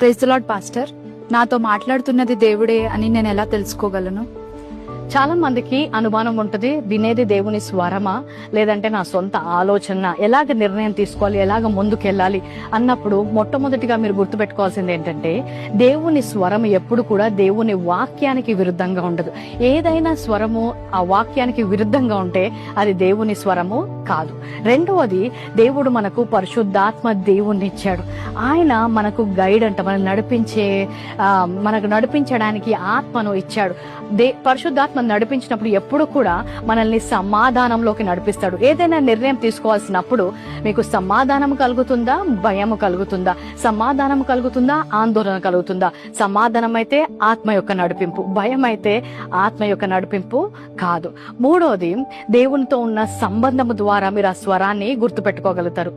Praise the lord pastor. నాతో మాట్లాడుతున్నది దేవుడే అని నేను ఎలా తెలుసుకోగలను? చాలా మందికి అనుమానం ఉంటుంది, వినేది దేవుని స్వరమా లేదంటే నా సొంత ఆలోచన, ఎలాగ నిర్ణయం తీసుకోవాలి, ఎలాగ ముందుకెళ్ళాలి అన్నప్పుడు మొట్టమొదటిగా మీరు గుర్తుపెట్టుకోవాల్సింది ఏంటంటే దేవుని స్వరం ఎప్పుడు కూడా దేవుని వాక్యానికి విరుద్ధంగా ఉండదు. ఏదైనా స్వరము ఆ వాక్యానికి విరుద్ధంగా ఉంటే అది దేవుని స్వరము కాదు. రెండవది, దేవుడు మనకు పరిశుద్ధాత్మ దేవుణ్ణి ఇచ్చాడు. ఆయన మనకు గైడ్ అంట, మనకు నడిపించడానికి ఆత్మను ఇచ్చాడు. పరిశుద్ధాత్మ నడిపించినప్పుడు ఎప్పుడు కూడా మనల్ని సమాధానంలోకి నడిపిస్తాడు. ఏదైనా నిర్ణయం తీసుకోవాల్సినప్పుడు మీకు సమాధానం కలుగుతుందా, భయం కలుగుతుందా? సమాధానం కలుగుతుందా, ఆందోళన కలుగుతుందా? సమాధానం అయితే ఆత్మ యొక్క నడిపింపు, భయం అయితే ఆత్మ యొక్క నడిపింపు కాదు. మూడోది, దేవునితో ఉన్న సంబంధము ద్వారా మీరు ఆ స్వరాన్ని గుర్తుపెట్టుకోగలుగుతారు.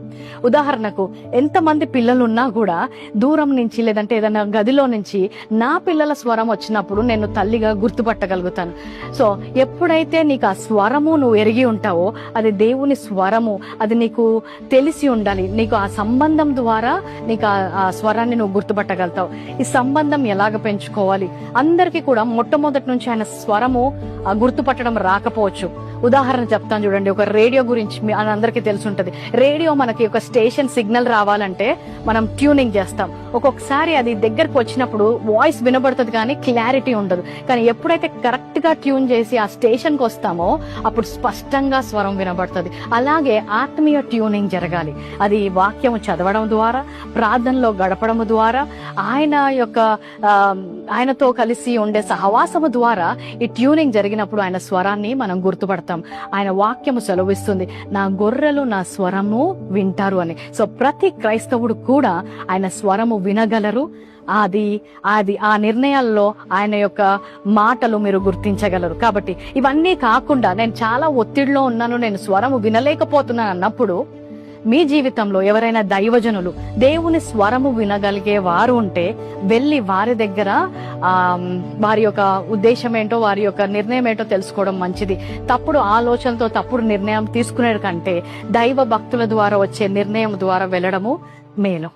ఉదాహరణకు ఎంతమంది పిల్లలు ఉన్నా కూడా దూరం నుంచి లేదంటే ఏదైనా గదిలో నుంచి నా పిల్లల స్వరం వచ్చినప్పుడు నేను తల్లిగా గుర్తుపట్టగలుగుతాను. సో ఎప్పుడైతే నీకు ఆ స్వరము నువ్వు ఎరిగి ఉంటావో అది దేవుని స్వరము, అది నీకు తెలిసి ఉండాలి. నీకు ఆ సంబంధం ద్వారా నీకు ఆ స్వరాన్ని నువ్వు గుర్తుపట్టగలుగుతావు. ఈ సంబంధం ఎలాగ పెంచుకోవాలి? అందరికీ కూడా మొట్టమొదటి నుంచి ఆయన స్వరము గుర్తుపట్టడం రాకపోవచ్చు. ఉదాహరణ చెప్తాను చూడండి. ఒక రేడియో గురించి అందరికీ తెలిసి ఉంటది. రేడియో మనకి ఒక స్టేషన్ సిగ్నల్ రావాలంటే మనం ట్యూనింగ్ చేస్తాం. ఒక్కొక్కసారి అది దగ్గరకు వచ్చినప్పుడు వాయిస్ వినబడుతుంది కానీ క్లారిటీ ఉండదు. కానీ ఎప్పుడైతే కరెక్ట్ గా ట్యూన్ చేసి ఆ స్టేషన్ కి వస్తామో అప్పుడు స్పష్టంగా స్వరం వినబడుతుంది. అలాగే ఆత్మీయ ట్యూనింగ్ జరగాలి. అది వాక్యము చదవడం ద్వారా, ప్రార్థనలో గడపడం ద్వారా, ఆయనతో కలిసి ఉండే సహవాసము ద్వారా ఈ ట్యూనింగ్ జరిగినప్పుడు ఆయన స్వరాన్ని మనం గుర్తుపడతాం. ఆయన వాక్యము సెలవిస్తుంది, నా గొర్రెలు నా స్వరము వింటారు అని. సో ప్రతి క్రైస్తవుడు కూడా ఆయన స్వరము వినగలరు. ఆ నిర్ణయాల్లో ఆయన యొక్క మాటలు మీరు గుర్తించగలరు. కాబట్టి ఇవన్నీ కాకుండా నేను చాలా ఒత్తిడిలో ఉన్నాను, నేను స్వరము వినలేకపోతున్నాను అన్నప్పుడు మీ జీవితంలో ఎవరైనా దైవజనులు దేవుని స్వరము వినగలిగే వారు ఉంటే వెళ్ళి వారి దగ్గర వారి యొక్క ఉద్దేశం ఏంటో, వారి యొక్క నిర్ణయం ఏంటో తెలుసుకోవడం మంచిది. తప్పుడు ఆలోచనతో తప్పుడు నిర్ణయం తీసుకునే కంటే దైవ భక్తుల ద్వారా వచ్చే నిర్ణయం ద్వారా వెళ్ళడము మేలు.